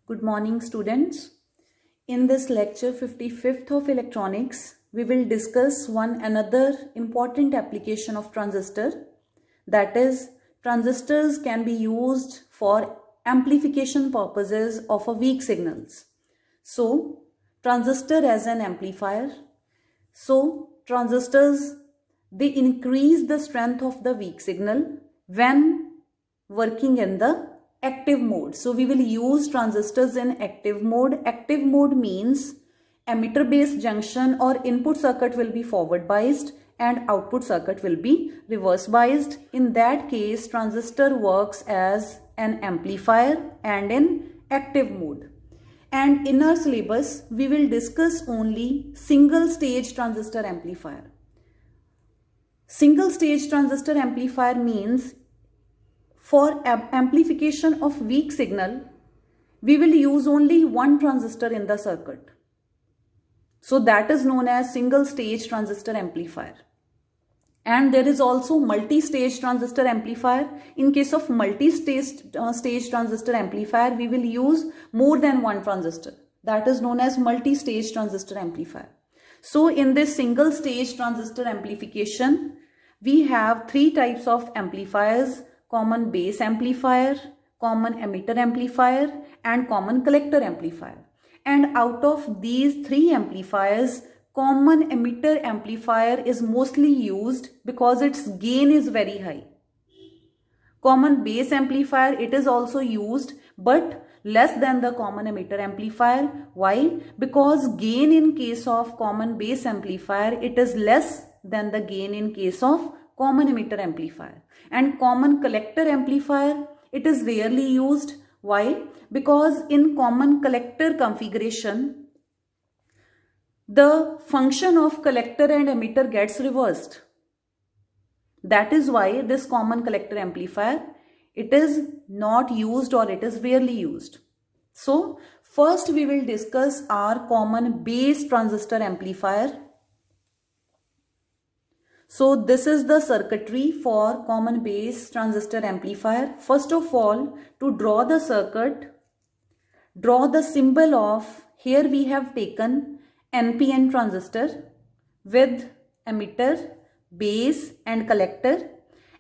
Good morning, students. In this lecture 55th of electronics, we will discuss one another important application of transistor. That is, transistors can be used for amplification purposes of a weak signals. So, transistor as an amplifier. So, transistors, they increase the strength of the weak signal when working in the active mode. So we will use transistors in active mode. Active mode means emitter base junction or input circuit will be forward biased and output circuit will be reverse biased. In that case, transistor works as an amplifier and in active mode. And in our syllabus, we will discuss only single stage transistor amplifier. Single stage transistor amplifier means for amplification of weak signal, we will use only one transistor in the circuit. So that is known as single stage transistor amplifier. And there is also multi-stage transistor amplifier. In case of multi-stage transistor amplifier, we will use more than one transistor. That is known as multi-stage transistor amplifier. So in this single stage transistor amplification, we have three types of amplifiers: common base amplifier, common emitter amplifier, and common collector amplifier. And out of these three amplifiers, common emitter amplifier is mostly used because its gain is very high. Common base amplifier, it is also used but less than the common emitter amplifier. Why? Because gain in case of common base amplifier, it is less than the gain in case of common emitter amplifier. And common collector amplifier, it is rarely used. Why? Because in common collector configuration, the function of collector and emitter gets reversed. That is why this common collector amplifier, it is not used or it is rarely used. So first we will discuss our common base transistor amplifier. So this is the circuitry for common base transistor amplifier. First of all, to draw the circuit, draw the symbol of, here we have taken NPN transistor with emitter, base and collector.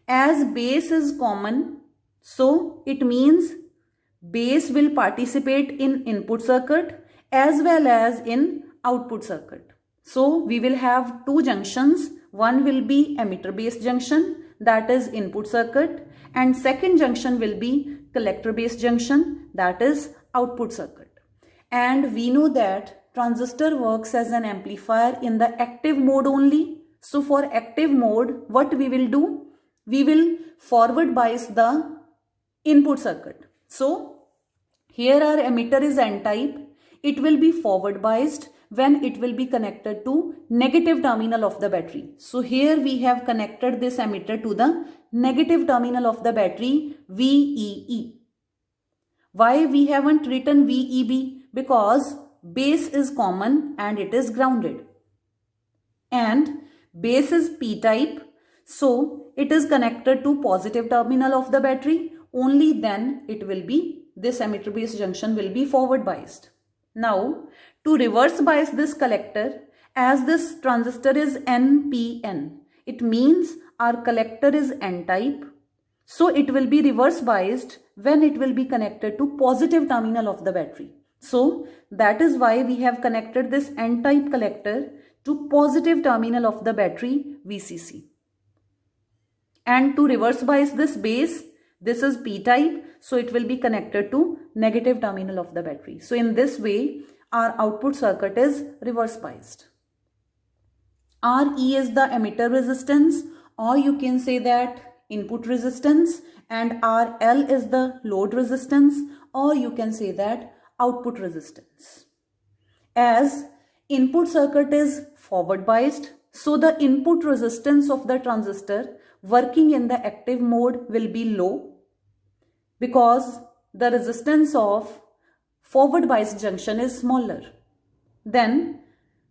As base is common, so it means base will participate in input circuit as well as in output circuit. So we will have two junctions. One will be emitter base junction, that is input circuit, and second junction will be collector base junction, that is output circuit. And we know that transistor works as an amplifier in the active mode only. So for active mode, what we will do? We will forward bias the input circuit. So here our emitter is N-type. It will be forward biased when it will be connected to negative terminal of the battery. So here we have connected this emitter to the negative terminal of the battery, VEE. Why we haven't written VEB? Because base is common and it is grounded. And base is P-type. So it is connected to positive terminal of the battery. Only then it will be, this emitter base junction will be forward biased. Now, to reverse bias this collector, as this transistor is NPN, it means our collector is N-type. So it will be reverse biased when it will be connected to positive terminal of the battery. So that is why we have connected this N-type collector to positive terminal of the battery, VCC. And to reverse bias this base, this is P-type, so it will be connected to negative terminal of the battery. So in this way, our output circuit is reverse biased. RE is the emitter resistance, or you can say that input resistance, and RL is the load resistance, or you can say that output resistance. As input circuit is forward biased, so the input resistance of the transistor working in the active mode will be low, because the resistance of forward biased junction is smaller. Then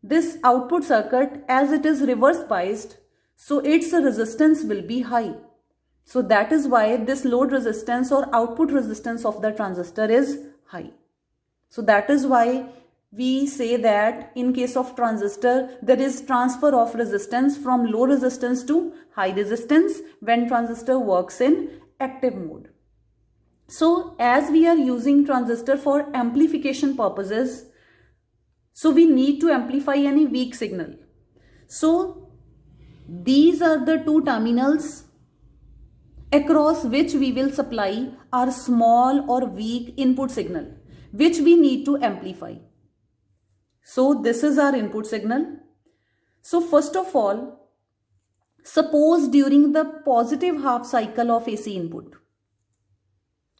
this output circuit, as it is reverse biased, so its resistance will be high. So that is why this load resistance or output resistance of the transistor is high. So that is why we say that in case of transistor, there is transfer of resistance from low resistance to high resistance when transistor works in active mode. So as we are using transistor for amplification purposes, so we need to amplify any weak signal. So these are the two terminals across which we will supply our small or weak input signal, which we need to amplify. So this is our input signal. So first of all, suppose during the positive half cycle of AC input,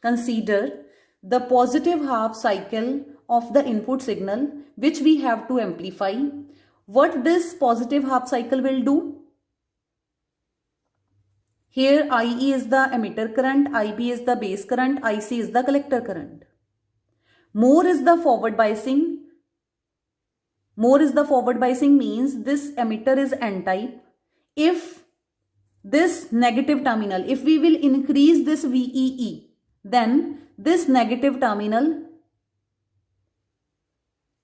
consider the positive half cycle of the input signal which we have to amplify. What this positive half cycle will do? Here IE is the emitter current, IB is the base current, IC is the collector current. More is the forward biasing. More is the forward biasing means this emitter is N-type. If this negative terminal, if we will increase this VEE, then this negative terminal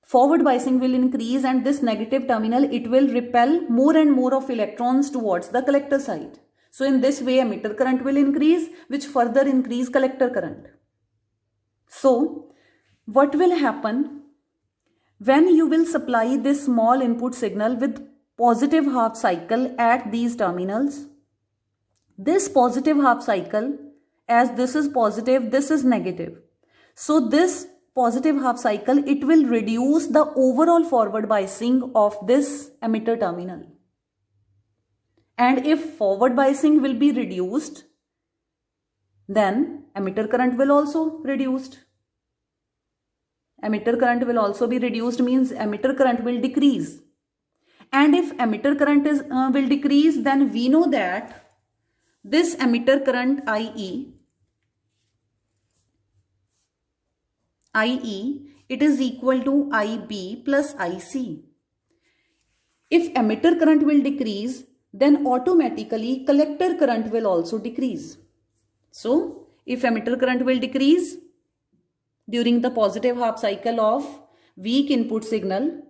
forward biasing will increase, and this negative terminal, it will repel more and more of electrons towards the collector side. So in this way emitter current will increase, which further increase collector current. So what will happen when you will supply this small input signal with positive half cycle at these terminals? This positive half cycle, as this is positive, this is negative. So this positive half cycle, it will reduce the overall forward biasing of this emitter terminal. And if forward biasing will be reduced, then emitter current will also reduced. Emitter current will also be reduced means emitter current will decrease. And if emitter current will decrease, then we know that this emitter current IE, it is equal to IB plus IC. If emitter current will decrease, then automatically collector current will also decrease. So if emitter current will decrease during the positive half cycle of weak input signal,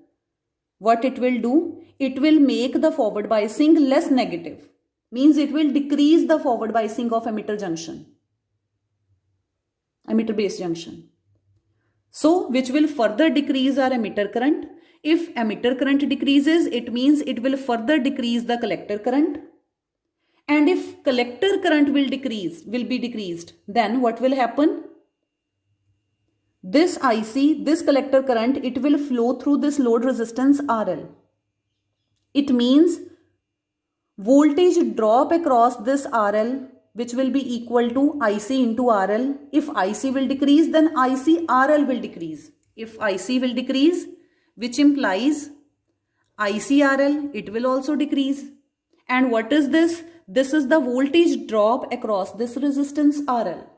what it will do? It will make the forward biasing less negative. Means it will decrease the forward biasing of emitter junction, emitter base junction. So which will further decrease our emitter current. If emitter current decreases, it means it will further decrease the collector current. And if collector current will be decreased, then what will happen? This IC, this collector current, it will flow through this load resistance RL. It means voltage drop across this RL, which will be equal to IC into RL. If IC will decrease, then IC RL will decrease. If IC will decrease, which implies ICRL, it will also decrease. And what is this? This is the voltage drop across this resistance RL.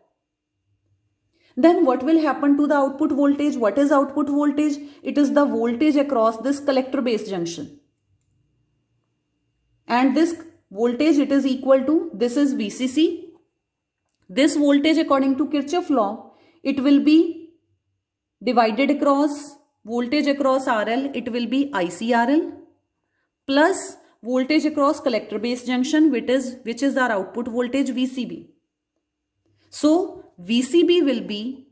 Then what will happen to the output voltage? What is output voltage? It is the voltage across this collector base junction. And this voltage, it is equal to, this is VCC. This voltage according to Kirchhoff law, it will be divided across voltage across RL, it will be ICRL plus voltage across collector base junction, which is our output voltage VCB. So VCB will be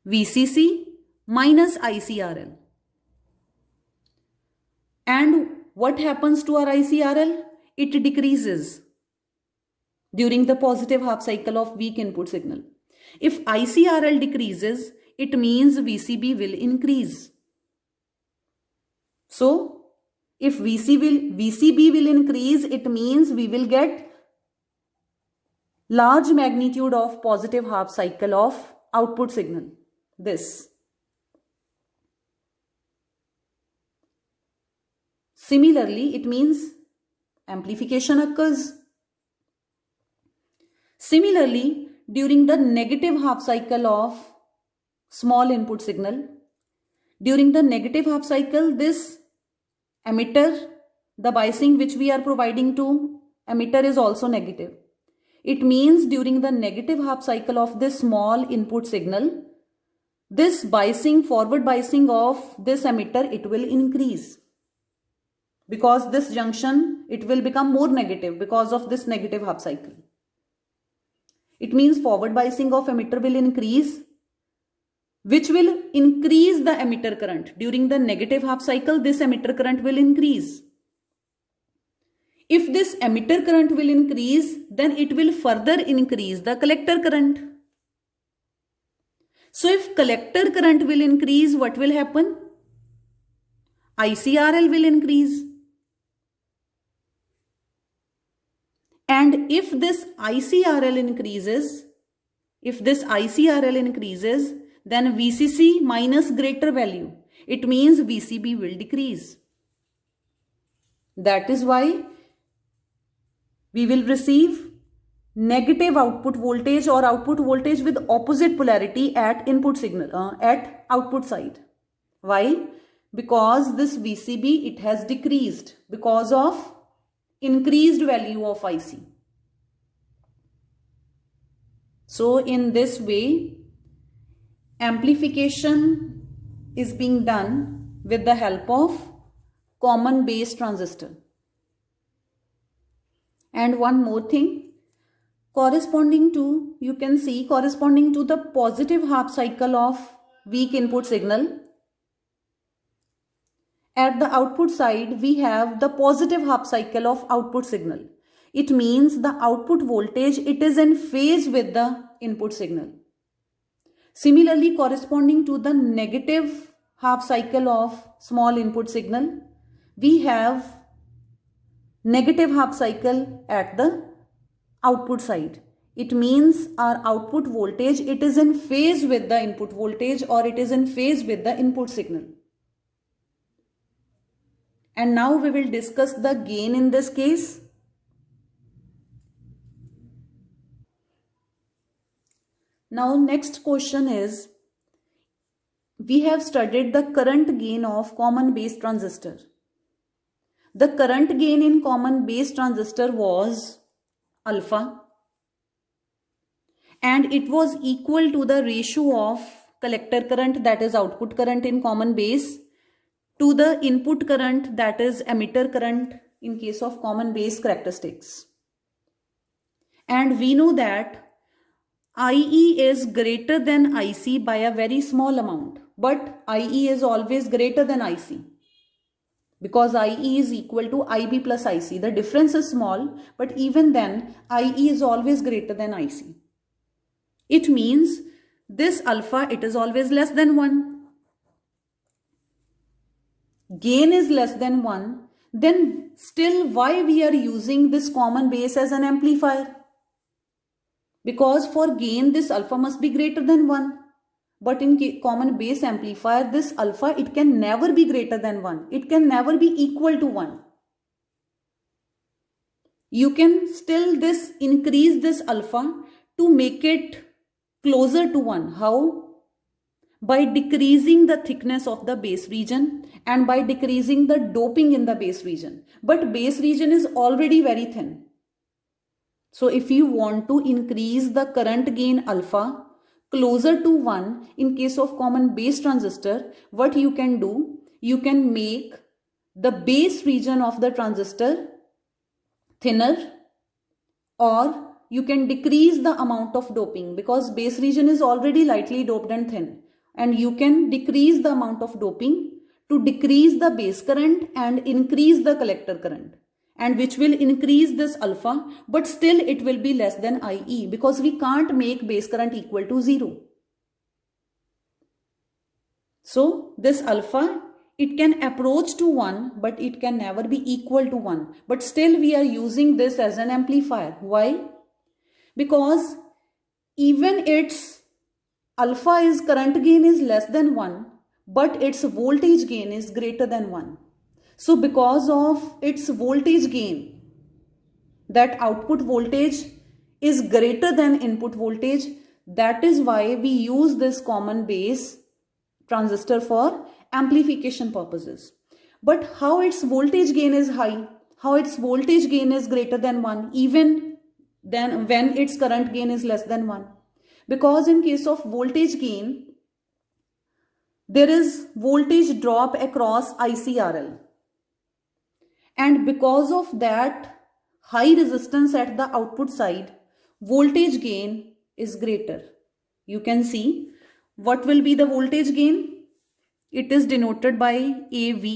VCC minus ICRL. And what happens to our ICRL? It decreases during the positive half cycle of weak input signal. If ICRL decreases, it means VCB will increase. So if VCB will increase, it means we will get large magnitude of positive half cycle of output signal. This. Similarly, it means amplification occurs. Similarly, during the negative half cycle of small input signal, during the negative half cycle, this emitter, the biasing which we are providing to emitter is also negative. It means during the negative half cycle of this small input signal, this biasing, forward biasing of this emitter, it will increase. Because this junction, it will become more negative because of this negative half cycle. It means forward biasing of emitter will increase, which will increase the emitter current. During the negative half cycle, this emitter current will increase. If this emitter current will increase, then it will further increase the collector current. So if collector current will increase, what will happen? ICRL will increase. And if this ICRL increases, then VCC minus greater value. It means VCB will decrease. That is why we will receive negative output voltage or output voltage with opposite polarity at input signal, at output side. Why? Because this VCB, it has decreased because of increased value of IC. So in this way, amplification is being done with the help of common base transistor. And one more thing, corresponding to the positive half cycle of weak input signal, at the output side we have the positive half cycle of output signal. It means the output voltage, it is in phase with the input signal. Similarly, corresponding to the negative half cycle of small input signal, we have negative half cycle at the output side. It means our output voltage, it is in phase with the input voltage or it is in phase with the input signal. And now we will discuss the gain in this case. Now next question is, we have studied the current gain of common base transistor. The current gain in common base transistor was alpha, and it was equal to the ratio of collector current, that is output current in common base, to the input current, that is emitter current in case of common base characteristics. And we know that IE is greater than IC by a very small amount, but IE is always greater than IC because IE is equal to IB plus IC. The difference is small, but even then IE is always greater than IC. It means this alpha, it is always less than 1. Gain is less than 1. Then still why we are using this common base as an amplifier? Because for gain this alpha must be greater than 1. But in common base amplifier, this alpha, it can never be greater than 1. It can never be equal to 1. You can still increase this alpha to make it closer to 1. How? By decreasing the thickness of the base region and by decreasing the doping in the base region. But base region is already very thin. So if you want to increase the current gain alpha closer to 1 in case of common base transistor, what you can do, you can make the base region of the transistor thinner, or you can decrease the amount of doping because base region is already lightly doped and thin, and you can decrease the amount of doping to decrease the base current and increase the collector current, and which will increase this alpha, but still it will be less than IE because we can't make base current equal to 0. So this alpha, it can approach to 1, but it can never be equal to 1. But still we are using this as an amplifier. Why? Because even its alpha is current gain is less than 1, but its voltage gain is greater than 1. So because of its voltage gain, that output voltage is greater than input voltage, that is why we use this common base transistor for amplification purposes. But how its voltage gain is high, how its voltage gain is greater than 1 even then when its current gain is less than 1? Because in case of voltage gain, there is voltage drop across ICRL. And because of that high resistance at the output side, voltage gain is greater. You can see what will be the voltage gain. It is denoted by AV.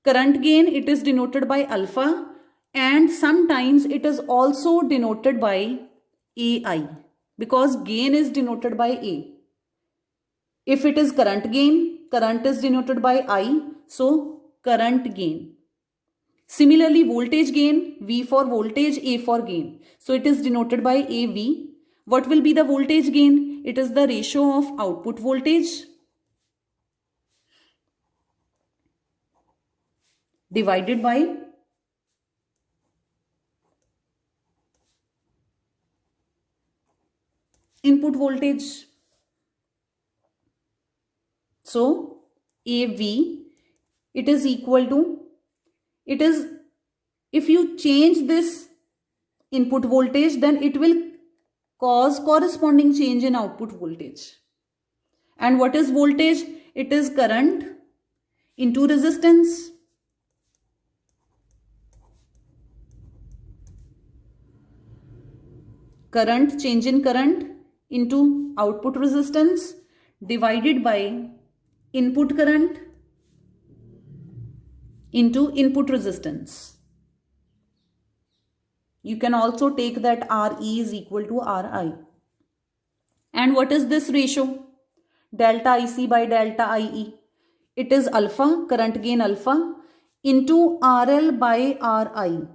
Current gain, it is denoted by alpha, and sometimes it is also denoted by AI, because gain is denoted by A. If it is current gain, current is denoted by I, so current gain. Similarly, voltage gain, V for voltage, A for gain. So it is denoted by AV. What will be the voltage gain? It is the ratio of output voltage divided by input voltage. So AV, it is equal to, it is, if you change this input voltage, then it will cause corresponding change in output voltage. And what is voltage? It is current into resistance. Current, change in current into output resistance divided by input current into input resistance. You can also take that RE is equal to RI. And what is this ratio? Delta IC by delta IE. It is alpha, current gain alpha, into RL by RI.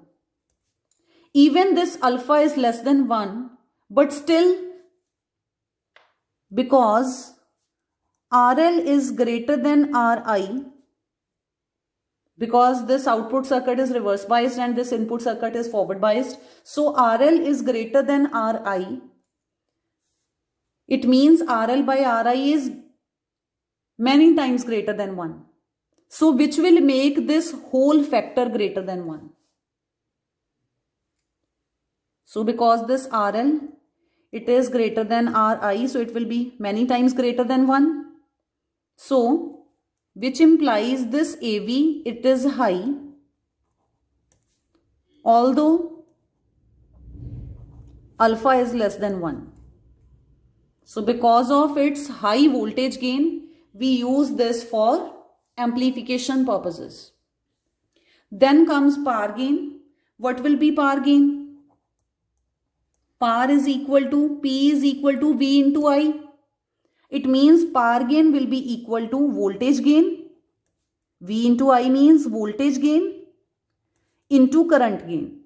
Even this alpha is less than 1, but still, because RL is greater than RI, because this output circuit is reverse biased and this input circuit is forward biased, so RL is greater than RI. It means RL by RI is many times greater than 1. So which will make this whole factor greater than 1. So because this RL, it is greater than RI, so it will be many times greater than 1. So, which implies this AV, it is high, although alpha is less than 1. So because of its high voltage gain, we use this for amplification purposes. Then comes power gain. What will be power gain? Power is equal to, P is equal to V into I. It means power gain will be equal to voltage gain. V into I means voltage gain into current gain.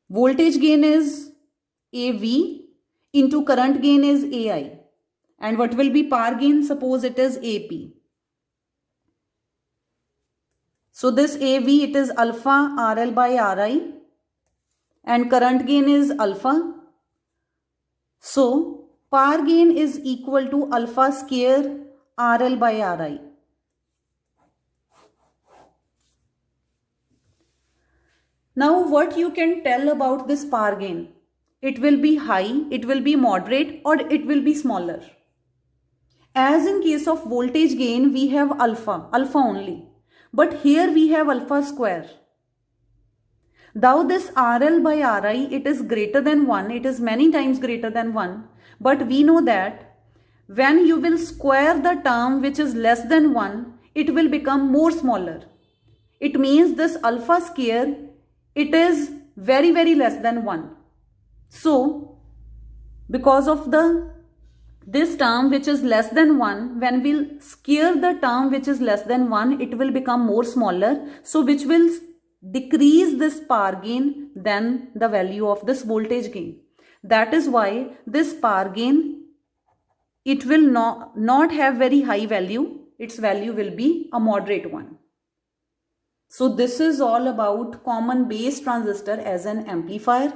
Voltage gain is AV into current gain is AI. And what will be power gain? Suppose it is AP. So this AV, it is alpha RL by RI, and current gain is alpha. So power gain is equal to alpha square RL by RI. Now what you can tell about this power gain? It will be high, it will be moderate, or it will be smaller. As in case of voltage gain, we have alpha only. But here we have alpha square. Though this RL by RI, it is greater than 1, it is many times greater than 1. But we know that when you will square the term which is less than 1, it will become more smaller. It means this alpha square, it is very, very less than 1. So, because of this term which is less than 1, when we'll square the term which is less than 1, it will become more smaller. So which will decrease this power gain than the value of this voltage gain. That is why this power gain, it will not have very high value. Its value will be a moderate one. So this is all about common base transistor as an amplifier.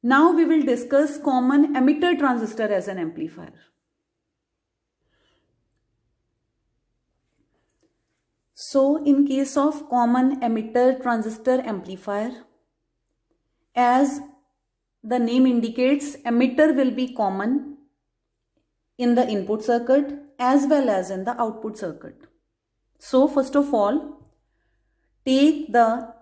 Now we will discuss common emitter transistor as an amplifier. So in case of common emitter transistor amplifier, as the name indicates, emitter will be common in the input circuit as well as in the output circuit. So first of all, take the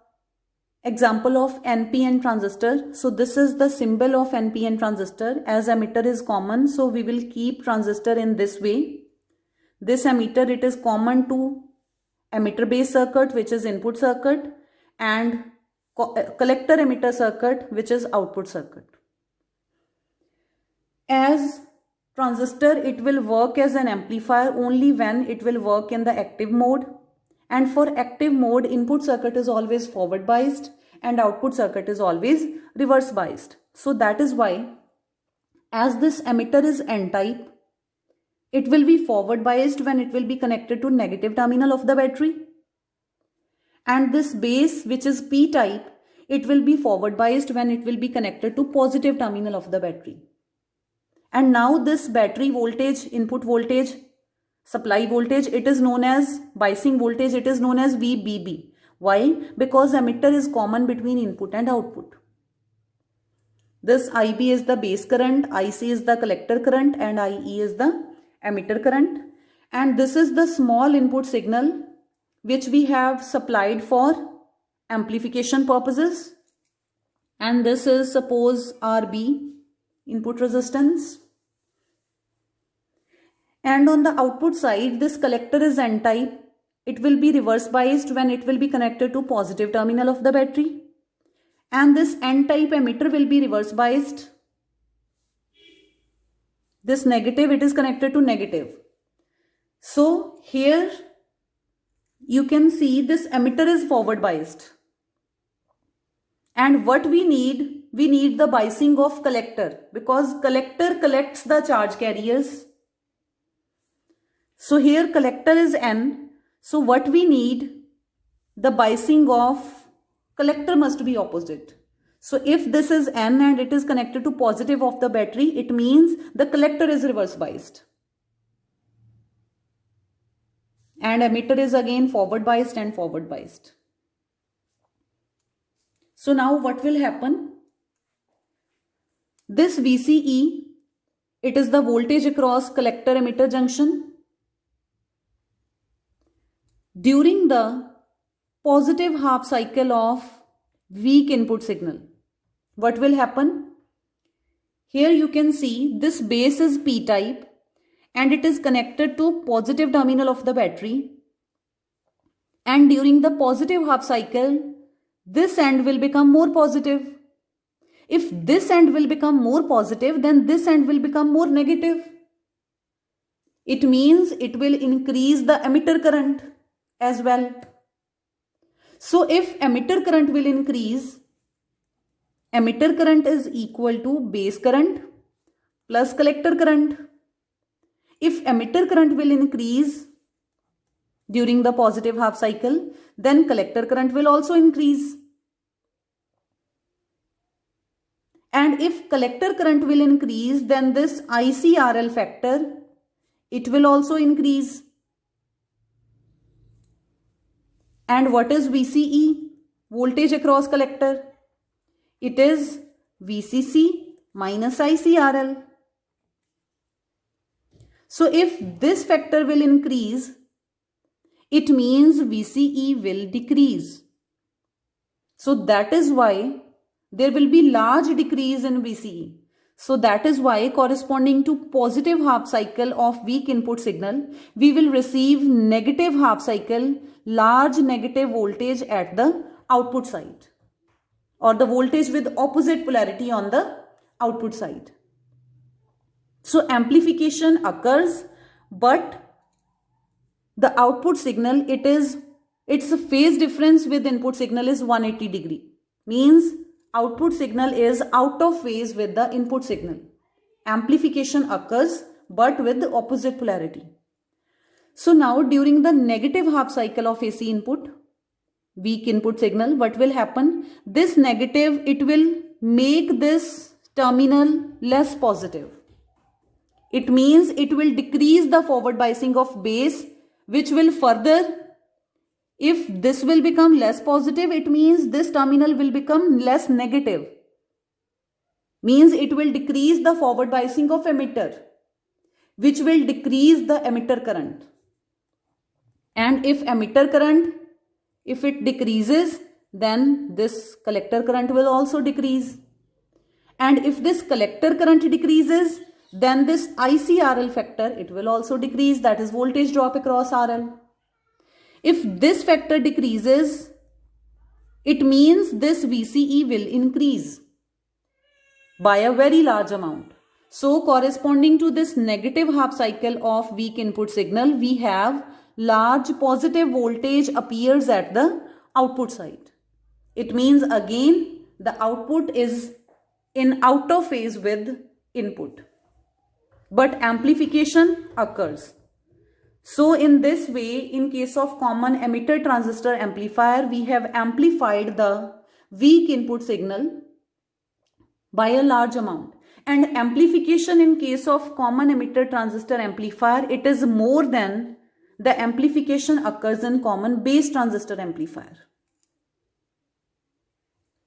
example of NPN transistor. So this is the symbol of NPN transistor. As emitter is common, so we will keep transistor in this way. This emitter, it is common to emitter base circuit, which is input circuit, and collector emitter circuit, which is output circuit. As transistor, it will work as an amplifier only when it will work in the active mode. And for active mode, input circuit is always forward biased and output circuit is always reverse biased. So that is why, as this emitter is N-type, it will be forward biased when it will be connected to negative terminal of the battery. And this base, which is P-type, it will be forward biased when it will be connected to positive terminal of the battery. And now this battery voltage, input voltage, supply voltage, it is known as biasing voltage, it is known as VBB. Why? Because emitter is common between input and output. This IB is the base current, IC is the collector current, and IE is the emitter current. And this is the small input signal which we have supplied for amplification purposes. And this is, suppose, RB, input resistance. And on the output side, this collector is N-type. It will be reverse biased when it will be connected to positive terminal of the battery. And this N-type emitter will be reverse biased. This negative, it is connected to negative. So here you can see this emitter is forward biased. And what we need the biasing of collector, because collector collects the charge carriers. So here collector is N. So what we need, the biasing of collector must be opposite. So if this is N and it is connected to positive of the battery, it means the collector is reverse biased. And emitter is again forward biased and forward biased. So now what will happen? This VCE, it is the voltage across collector emitter junction. During the positive half cycle of weak input signal, what will happen? Here you can see this base is P-type and it is connected to positive terminal of the battery. And during the positive half cycle, this end will become more positive. If this end will become more positive, then this end will become more negative. It means it will increase the emitter current as well. So if emitter current will increase, emitter current is equal to base current plus collector current. If emitter current will increase during the positive half cycle, then collector current will also increase. And if collector current will increase, then this ICRL factor, it will also increase. And what is VCE? Voltage across collector. It is VCC minus ICRL. So if this factor will increase, it means VCE will decrease. So that is why there will be large decrease in VCE. So that is why, corresponding to positive half cycle of weak input signal, we will receive negative half cycle, large negative voltage at the output side, or the voltage with opposite polarity on the output side. So amplification occurs, but the output signal, its phase difference with input signal is 180 degree. Means output signal is out of phase with the input signal. Amplification occurs, but with the opposite polarity. So now during the negative half cycle of AC input, weak input signal, what will happen? This negative, it will make this terminal less positive. It means it will decrease the forward biasing of base, which will further, if this will become less positive, it means this terminal will become less negative. means it will decrease the forward biasing of emitter, which will decrease the emitter current. And if emitter current, if it decreases, then this collector current will also decrease. And if this collector current decreases, then this ICRL factor, it will also decrease, that is voltage drop across RL. If this factor decreases, it means this VCE will increase by a very large amount. So corresponding to this negative half cycle of weak input signal, we have large positive voltage appears at the output side. It means again the output is in out of phase with input, but amplification occurs. So in this way, in case of common emitter transistor amplifier, we have amplified the weak input signal by a large amount. And amplification in case of common emitter transistor amplifier, it is more than the amplification occurs in common base transistor amplifier.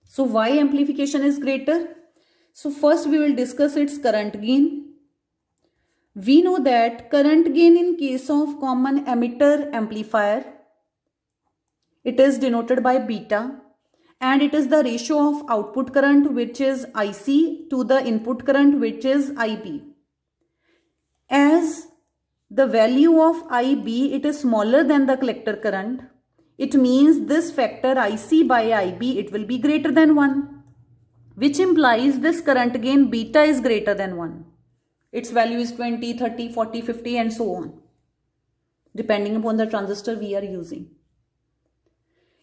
So why amplification is greater? So first we will discuss its current gain. We know that current gain in case of common emitter amplifier, it is denoted by beta, and it is the ratio of output current, which is IC, to the input current, which is IB. As the value of IB, it is smaller than the collector current, it means this factor IC by IB, it will be greater than 1, which implies this current gain beta is greater than 1. Its value is 20, 30, 40, 50 and so on, depending upon the transistor we are using.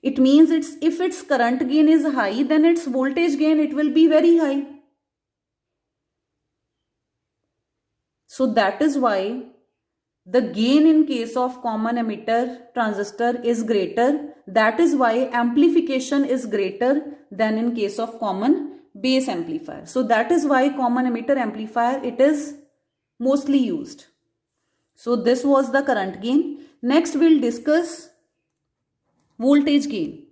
It means if its current gain is high, then its voltage gain, it will be very high. So that is why the gain in case of common emitter transistor is greater. That is why amplification is greater than in case of common base amplifier. So that is why common emitter amplifier, it is mostly used. So this was the current gain. Next we'll discuss voltage gain.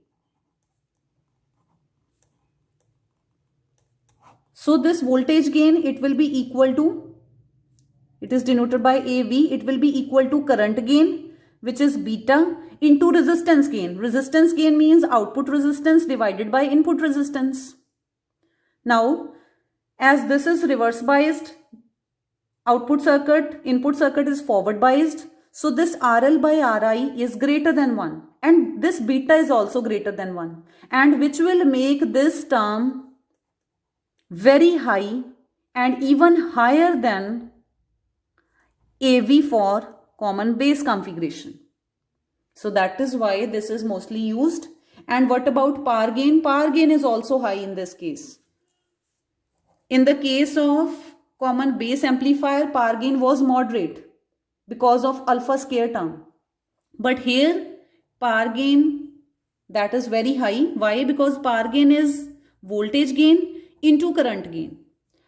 So this voltage gain, it will be equal to, it is denoted by AV, it will be equal to current gain, which is beta, into resistance gain. Resistance gain means output resistance divided by input resistance. Now, as this is reverse biased, output circuit, input circuit is forward biased. So this RL by RI is greater than 1, and this beta is also greater than 1, and which will make this term very high and even higher than AV for common base configuration. So that is why this is mostly used. And what about power gain? Power gain is also high in this case. In the case of common base amplifier, power gain was moderate because of alpha square term. But here power gain, that is very high. Why? Because power gain is voltage gain into current gain.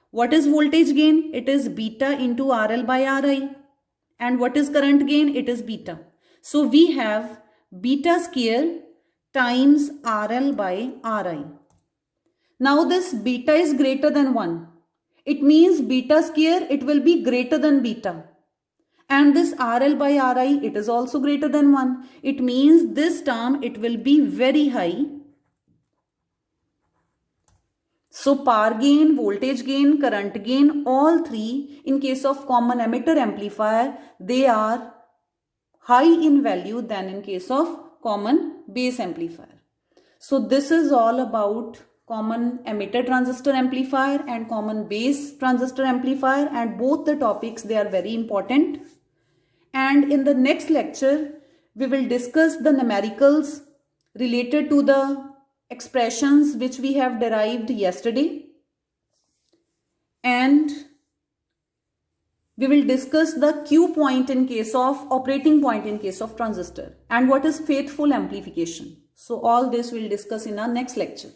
What is voltage gain? It is beta into RL by RI. And what is current gain? It is beta. So we have beta square times RL by RI. Now this beta is greater than 1. It means beta square, it will be greater than beta. And this RL by RI, it is also greater than 1. It means this term, it will be very high. So power gain, voltage gain, current gain, all three in case of common emitter amplifier, they are high in value than in case of common base amplifier. So this is all about common emitter transistor amplifier and common base transistor amplifier, and both the topics, they are very important. And in the next lecture, we will discuss the numericals related to the expressions which we have derived yesterday, and we will discuss the Q point in case of operating point in case of transistor, and what is faithful amplification. So all this we'll discuss in our next lecture.